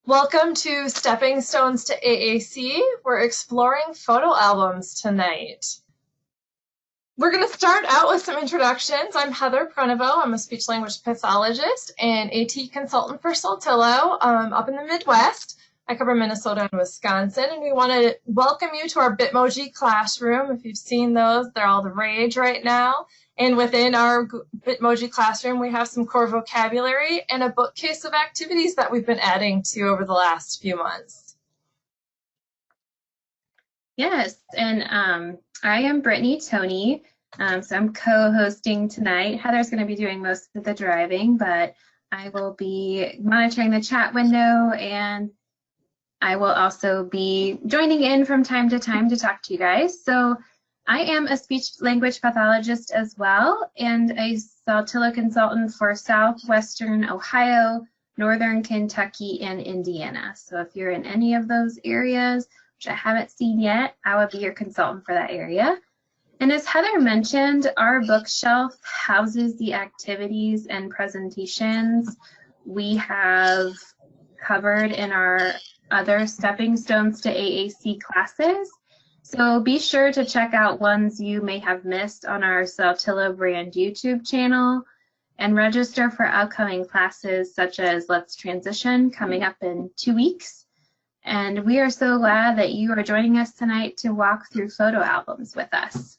Welcome to Stepping Stones to AAC. We're exploring photo albums tonight. We're going to start out with some introductions. I'm Heather Prenovo. I'm a speech language pathologist and AT consultant for Saltillo up in the Midwest. I cover Minnesota and Wisconsin, and we want to welcome you to our Bitmoji classroom. If you've seen those, they're all the rage right now. And within our Bitmoji classroom, we have some core vocabulary and a bookcase of activities that we've been adding to over the last few months. Yes, and I am Brittany Toney, so I'm co-hosting tonight. Heather's going to be doing most of the driving, but I will be monitoring the chat window, and I will also be joining in from time to time to talk to you guys. So I am a speech language pathologist as well, and a Saltillo consultant for Southwestern Ohio, Northern Kentucky, and Indiana. So if you're in any of those areas, which I haven't seen yet, I will be your consultant for that area. And as Heather mentioned, our bookshelf houses the activities and presentations we have covered in our other Stepping Stones to AAC classes. So be sure to check out ones you may have missed on our Saltillo brand YouTube channel and register for upcoming classes such as Let's Transition coming up in 2 weeks. And we are so glad that you are joining us tonight to walk through photo albums with us.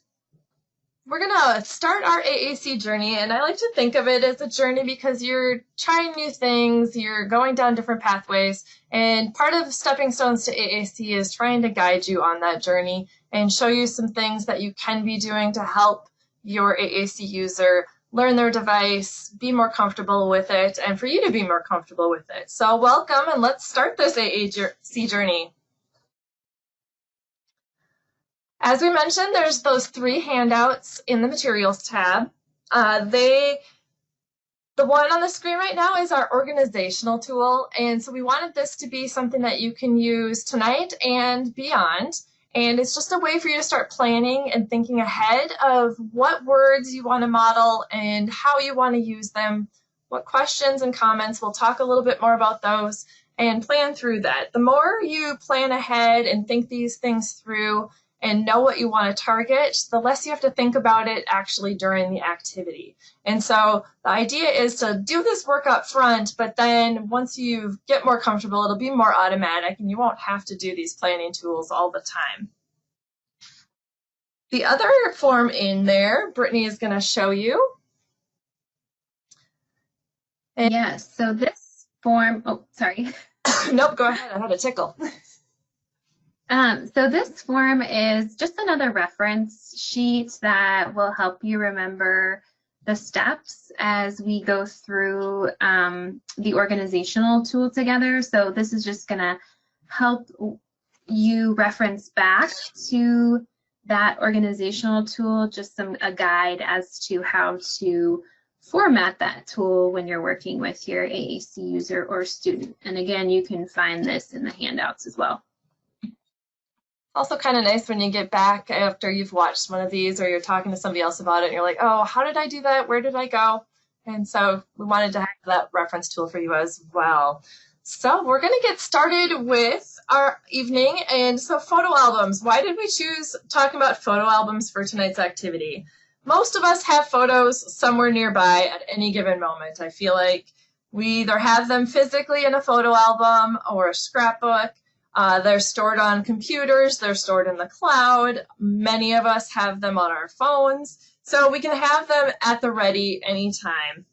We're going to start our AAC journey, and I like to think of it as a journey because you're trying new things, you're going down different pathways, and part of Stepping Stones to AAC is trying to guide you on that journey and show you some things that you can be doing to help your AAC user learn their device, be more comfortable with it, and for you to be more comfortable with it. So welcome, and let's start this AAC journey. As we mentioned, there's those 3 handouts in the Materials tab. The one on the screen right now is our organizational tool, and so we wanted this to be something that you can use tonight and beyond. And it's just a way for you to start planning and thinking ahead of what words you want to model and how you want to use them, what questions and comments. We'll talk a little bit more about those and plan through that. The more you plan ahead and think these things through and know what you want to target, the less you have to think about it actually during the activity. And so the idea is to do this work up front, but then once you get more comfortable, it'll be more automatic and you won't have to do these planning tools all the time. The other form in there, Brittany is going to show you. And yes, so this form, oh, sorry. Nope, go ahead, I had a tickle. So this form is just another reference sheet that will help you remember the steps as we go through the organizational tool together. So this is just going to help you reference back to that organizational tool, just a guide as to how to format that tool when you're working with your AAC user or student. And again, you can find this in the handouts as well. Also kind of nice when you get back after you've watched one of these or you're talking to somebody else about it and you're like, oh, how did I do that? Where did I go? And so we wanted to have that reference tool for you as well. So we're going to get started with our evening. And so photo albums. Why did we choose talking about photo albums for tonight's activity? Most of us have photos somewhere nearby at any given moment. I feel like we either have them physically in a photo album or a scrapbook. They're stored on computers, they're stored in the cloud. Many of us have them on our phones, so we can have them at the ready anytime.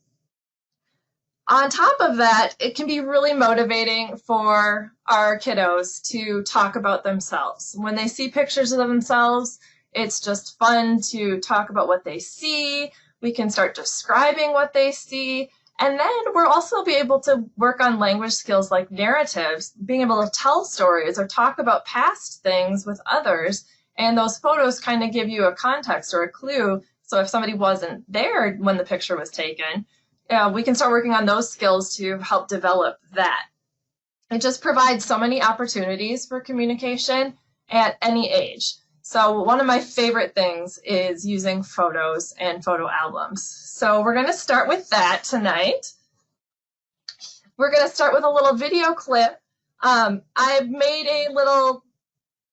On top of that, it can be really motivating for our kiddos to talk about themselves. When they see pictures of themselves, it's just fun to talk about what they see. We can start describing what they see. And then we'll also be able to work on language skills like narratives, being able to tell stories or talk about past things with others. And those photos kind of give you a context or a clue. So if somebody wasn't there when the picture was taken, we can start working on those skills to help develop that. It just provides so many opportunities for communication at any age. So one of my favorite things is using photos and photo albums. So we're going to start with that tonight. We're going to start with a little video clip I've made a little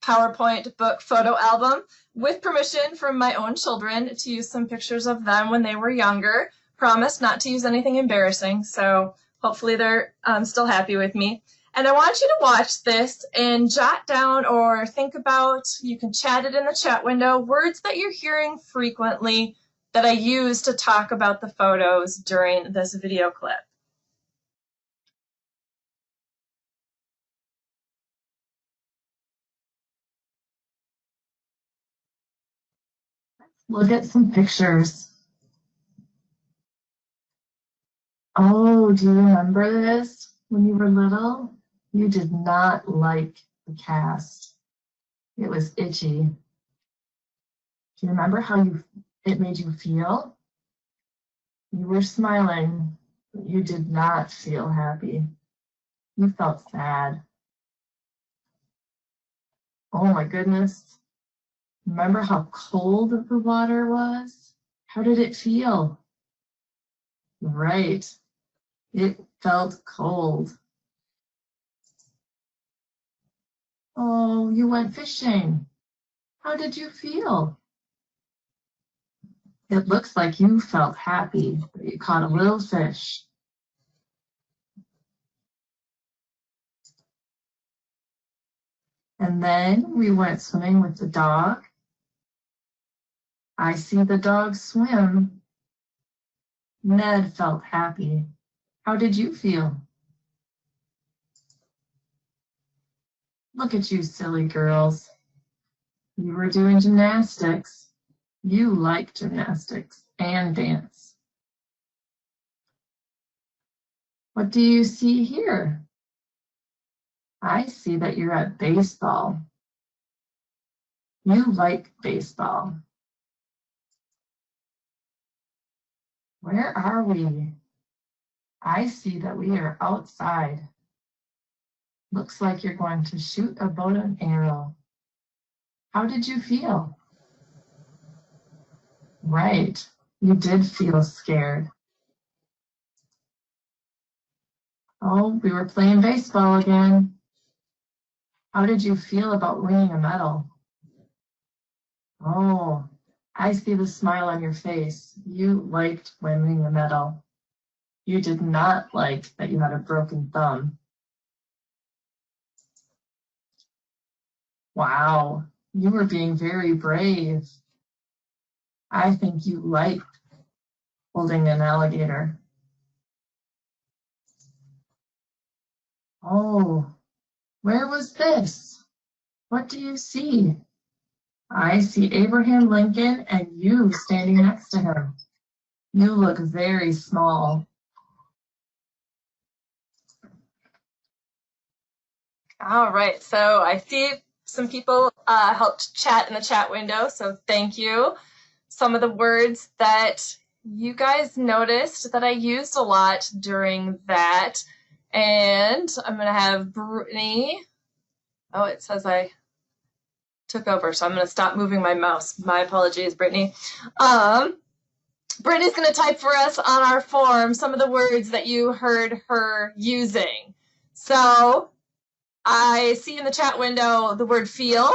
PowerPoint book photo album with permission from my own children to use some pictures of them when they were younger. Promise not to use anything embarrassing, so hopefully they're still happy with me. And I want you to watch this and jot down or think about, you can chat it in the chat window, words that you're hearing frequently that I use to talk about the photos during this video clip. Look at some pictures. Oh, do you remember this? When you were little, you did not like the cast. It was itchy. Do you remember how it made you feel? You were smiling, but you did not feel happy. You felt sad. Oh my goodness. Remember how cold the water was? How did it feel? Right. It felt cold. Oh, you went fishing. How did you feel? It looks like you felt happy that you caught a little fish. And then we went swimming with the dog. I see the dog swim. Ned felt happy. How did you feel? Look at you silly girls. You were doing gymnastics. You like gymnastics and dance. What do you see here? I see that you're at baseball. You like baseball. Where are we? I see that we are outside. Looks like you're going to shoot a bow and arrow. How did you feel? Right, you did feel scared. Oh, we were playing baseball again. How did you feel about winning a medal? Oh, I see the smile on your face. You liked winning a medal. You did not like that you had a broken thumb. Wow, you were being very brave. I think you liked holding an alligator. Oh, where was this? What do you see? I see Abraham Lincoln and you standing next to him. You look very small. All right, so I see some people helped chat in the chat window, so thank you. Some of the words that you guys noticed that I used a lot during that. And I'm going to have Brittany. Oh, it says I took over, so I'm going to stop moving my mouse. My apologies, Brittany. Brittany's going to type for us on our form some of the words that you heard her using. So I see in the chat window the word feel.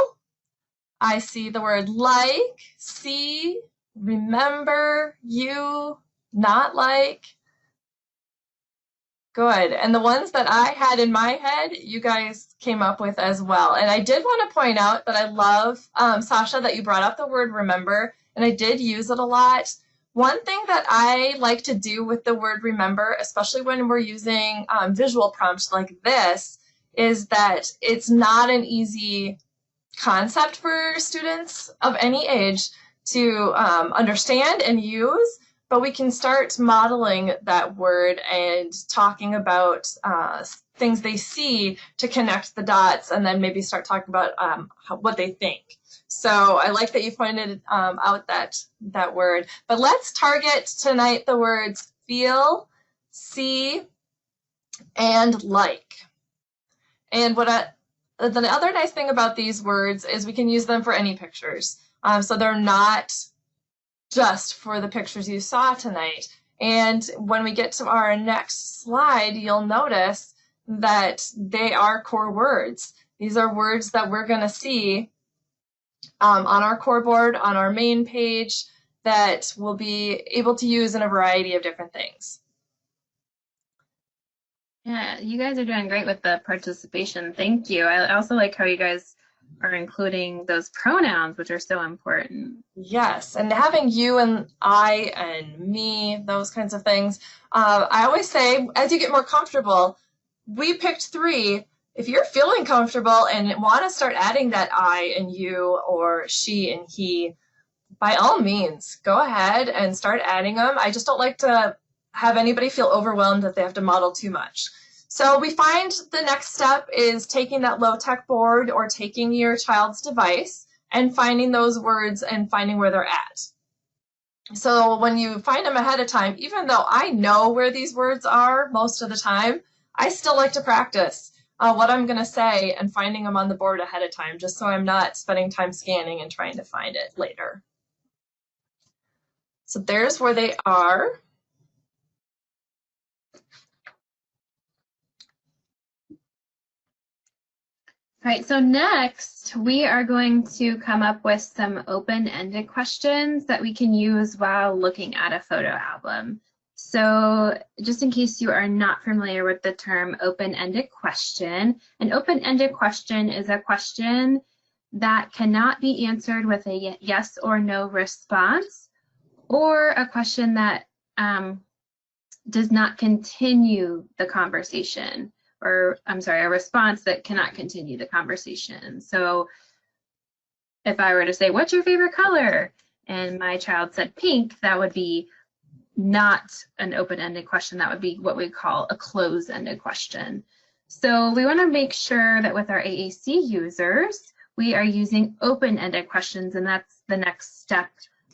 I see the word like, see, remember, you, not like. Good. And the ones that I had in my head, you guys came up with as well. And I did want to point out that I love, Sasha, that you brought up the word remember, and I did use it a lot. One thing that I like to do with the word remember, especially when we're using visual prompts like this, is that it's not an easy concept for students of any age to understand and use, but we can start modeling that word and talking about things they see to connect the dots, and then maybe start talking about what they think. So I like that you pointed out that word. But let's target tonight the words feel, see, and like. And the other nice thing about these words is we can use them for any pictures. So they're not just for the pictures you saw tonight. And when we get to our next slide, you'll notice that they are core words. These are words that we're going to see on our core board, on our main page, that we'll be able to use in a variety of different things. Yeah, you guys are doing great with the participation. Thank you. I also like how you guys are including those pronouns, which are so important. Yes, and having you and I and me, those kinds of things. I always say, as you get more comfortable, we picked 3. If you're feeling comfortable and want to start adding that I and you or she and he, by all means, go ahead and start adding them. I just don't like to have anybody feel overwhelmed that they have to model too much. So we find the next step is taking that low-tech board or taking your child's device and finding those words and finding where they're at. So when you find them ahead of time, even though I know where these words are most of the time, I still like to practice what I'm going to say and finding them on the board ahead of time, just so I'm not spending time scanning and trying to find it later. So there's where they are. All right, so next we are going to come up with some open-ended questions that we can use while looking at a photo album. So just in case you are not familiar with the term open-ended question, an open-ended question is a question that cannot be answered with a yes or no response, or a question that does not continue the conversation. Or I'm sorry, a response that cannot continue the conversation. So if I were to say, what's your favorite color? And my child said pink, that would be not an open-ended question. That would be what we call a closed-ended question. So we want to make sure that with our AAC users, we are using open-ended questions, and that's the next step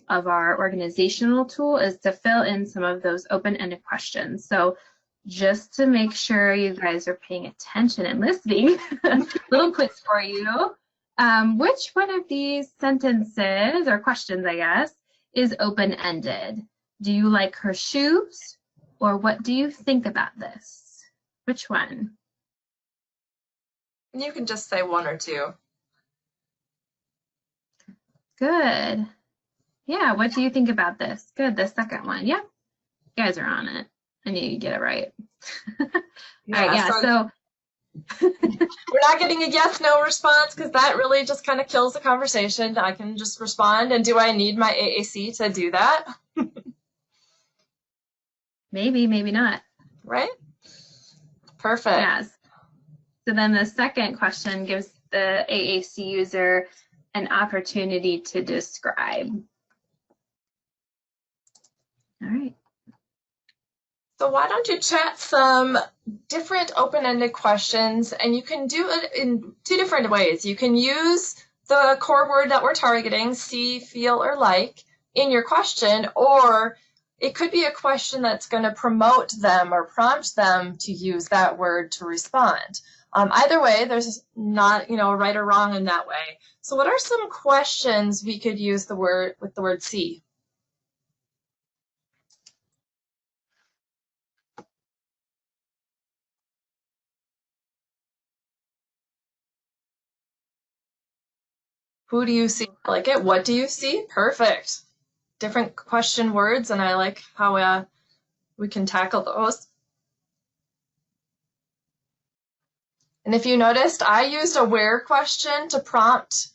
of our organizational tool, is to fill in some of those open-ended questions. So just to make sure you guys are paying attention and listening, little quiz for you. Which one of these sentences, or questions, I guess, is open-ended? Do you like her shoes? Or what do you think about this? Which one? You can just say 1 or 2. Good. Yeah, what do you think about this? Good, the second one. Yep, you guys are on it. I knew you'd get it right. All right, yeah, so we're not getting a yes/no response because that really just kind of kills the conversation. I can just respond, and do I need my AAC to do that? Maybe, maybe not. Right? Perfect. Yes. So then the second question gives the AAC user an opportunity to describe. All right. So why don't you chat some different open-ended questions, and you can do it in 2 different ways. You can use the core word that we're targeting, see, feel, or like, in your question, or it could be a question that's going to promote them or prompt them to use that word to respond. Either way, there's not, a right or wrong in that way. So what are some questions we could use with the word see? Who do you see? I like it. What do you see? Perfect. Different question words, and I like how we can tackle those. And if you noticed, I used a where question to prompt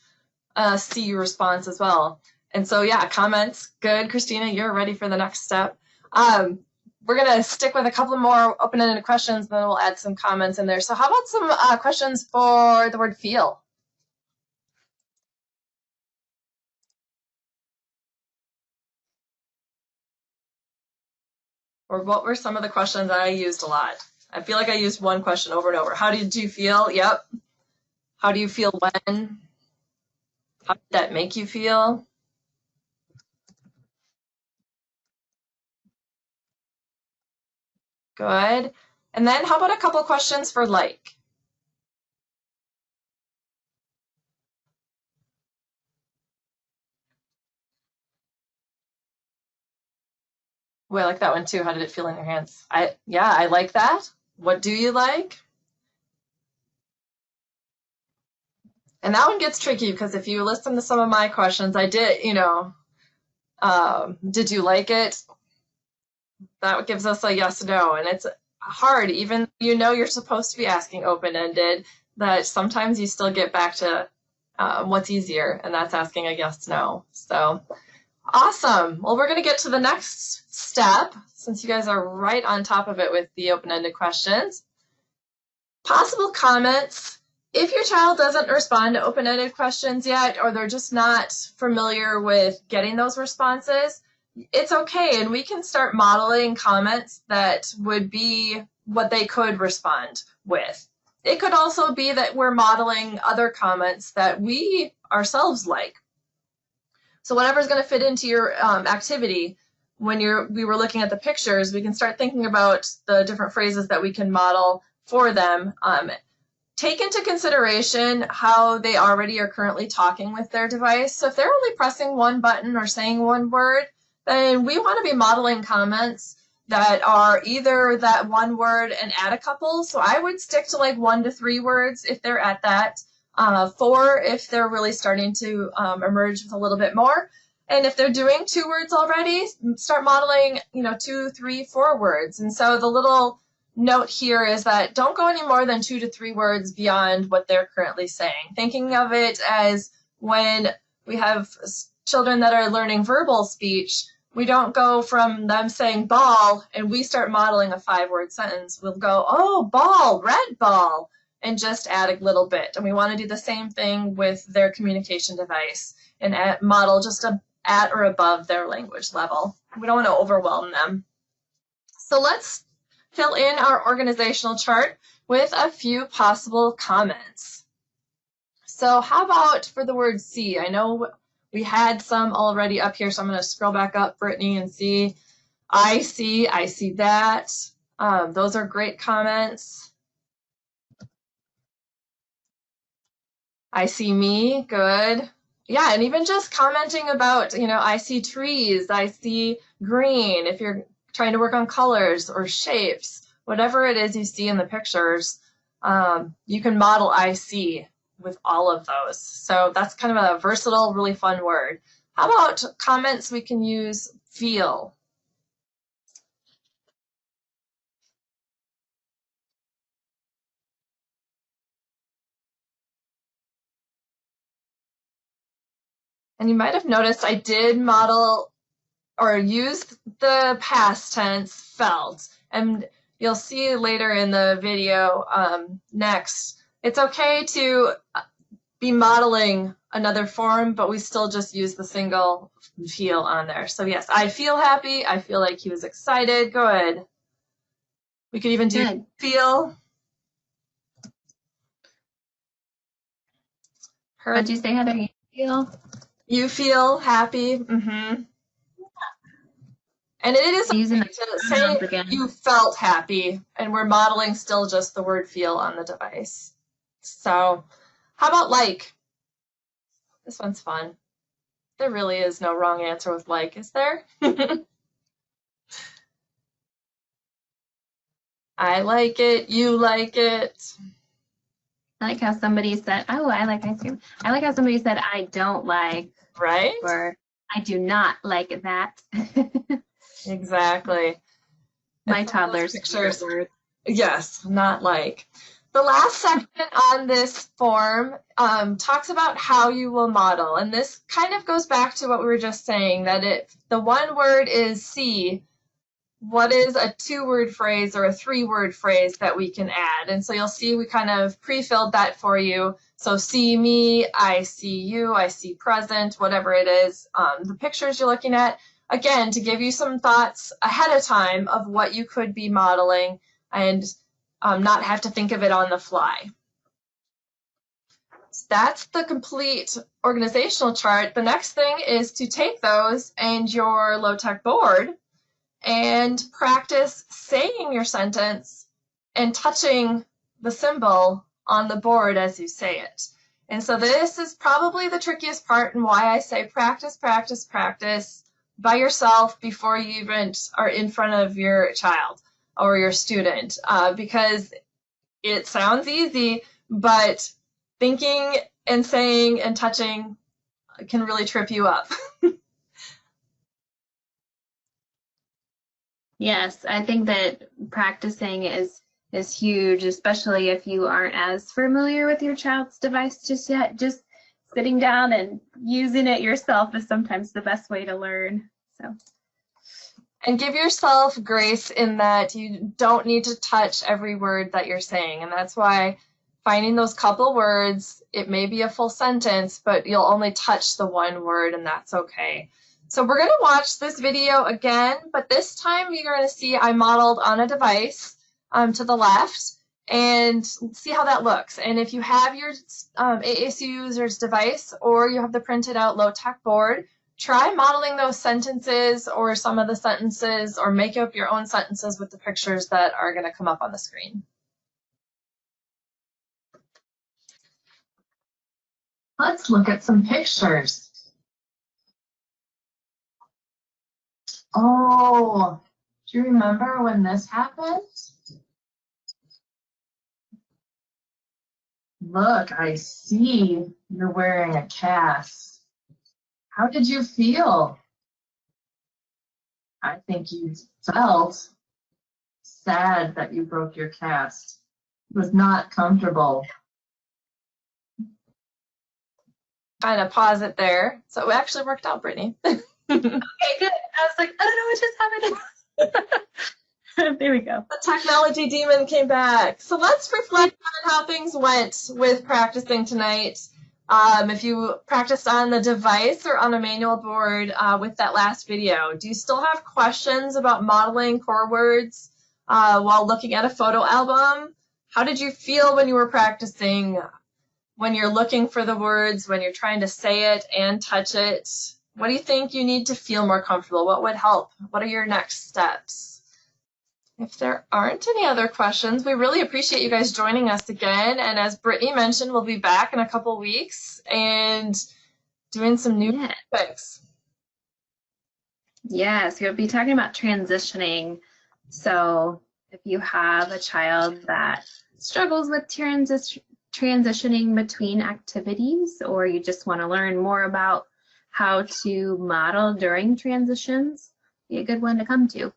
a see response as well. And so, yeah, comments. Good, Christina, you're ready for the next step. We're going to stick with a couple more open-ended questions, then we'll add some comments in there. So how about some questions for the word feel? Or what were some of the questions I used a lot? I feel like I used one question over and over. How did you feel? Yep. How do you feel when? How did that make you feel? Good. And then how about a couple questions for like? Oh, I like that one too. How did it feel in your hands? Yeah, I like that. What do you like? And that one gets tricky because if you listen to some of my questions, I did, did you like it? That gives us a yes, no. And it's hard, even you're supposed to be asking open-ended, that sometimes you still get back to what's easier, and that's asking a yes, no. So awesome. Well, we're going to get to the next step since you guys are right on top of it with the open-ended questions. Possible comments. If your child doesn't respond to open-ended questions yet, or they're just not familiar with getting those responses, it's okay, and we can start modeling comments that would be what they could respond with. It could also be that we're modeling other comments that we ourselves like. So whatever's going to fit into your activity, when we were looking at the pictures, we can start thinking about the different phrases that we can model for them. Take into consideration how they already are currently talking with their device. So if they're only pressing one button or saying one word, then we want to be modeling comments that are either that one word and add a couple. So I would stick to like 1 to 3 words if they're at that, 4 if they're really starting to emerge with a little bit more. And if they're doing 2 words already, start modeling, 2, 3, 4 words. And so the little note here is that don't go any more than 2 to 3 words beyond what they're currently saying. Thinking of it as when we have children that are learning verbal speech, we don't go from them saying ball and we start modeling a 5-word sentence. We'll go, oh, ball, red ball, and just add a little bit. And we want to do the same thing with their communication device and model just at or above their language level. We don't want to overwhelm them. So let's fill in our organizational chart with a few possible comments. So how about for the word see? I know we had some already up here, so I'm going to scroll back up, Brittany, and see. I see that. Those are great comments. I see me, good. Yeah, and even just commenting about, I see trees, I see green, if you're trying to work on colors or shapes, whatever it is you see in the pictures, you can model I see with all of those. So that's kind of a versatile, really fun word. How about comments we can use feel? And you might have noticed I did model or use the past tense felt. And you'll see later in the video next, it's okay to be modeling another form, but we still just use the single feel on there. So yes, I feel happy. I feel like he was excited. Good. We could even do Good. feel. What'd you say, Heather? You feel? You feel happy. Mm-hmm. And it is Using okay to say you felt happy, and we're modeling still just the word feel on the device. So how about like? This one's fun. There really is no wrong answer with like, is there? I like it. You like it. I like how somebody said, oh, I like ice cream. I like how somebody said, I don't like. Right? Or I do not like that. Exactly. My toddler's pictures. Yes, not like. The last section on this form talks about how you will model. And this kind of goes back to what we were just saying, that if the one word is see, what is a 2-word phrase or a 3-word phrase that we can add? And so you'll see we kind of pre-filled that for you. So see me, I see you, I see present, whatever it is, the pictures you're looking at. Again, to give you some thoughts ahead of time of what you could be modeling and not have to think of it on the fly. So that's the complete organizational chart. The next thing is to take those and your low-tech board and practice saying your sentence and touching the symbol on the board as you say it. And so this is probably the trickiest part and why I say practice, practice, practice by yourself before you even are in front of your child or your student, because it sounds easy, but thinking and saying and touching can really trip you up. Yes, I think that practicing is huge, especially if you aren't as familiar with your child's device just yet. Just sitting down and using it yourself is sometimes the best way to learn. So. And give yourself grace in that you don't need to touch every word that you're saying. And that's why finding those couple words, it may be a full sentence, but you'll only touch the one word, and that's okay. So we're going to watch this video again, but this time you're going to see I modeled on a device to the left, and see how that looks. And if you have your AAC user's device or you have the printed out low-tech board, try modeling those sentences or some of the sentences, or make up your own sentences with the pictures that are going to come up on the screen. Let's look at some pictures. Oh, do you remember when this happened? Look, I see you're wearing a cast. How did you feel? I think you felt sad that you broke your cast. It was not comfortable. Kind of pause it there. So it actually worked out, Brittany. Okay, good. I was like, I don't know what just happened. There we go. The technology demon came back. So let's reflect on how things went with practicing tonight. If you practiced on the device or on a manual board with that last video, do you still have questions about modeling core words while looking at a photo album? How did you feel when you were practicing? When you're looking for the words, when you're trying to say it and touch it? What do you think you need to feel more comfortable? What would help? What are your next steps? If there aren't any other questions, we really appreciate you guys joining us again. And as Brittany mentioned, we'll be back in a couple weeks and doing some new topics. Yes, we'll be talking about transitioning. So if you have a child that struggles with transitioning between activities, or you just want to learn more about how to model during transitions, be a good one to come to.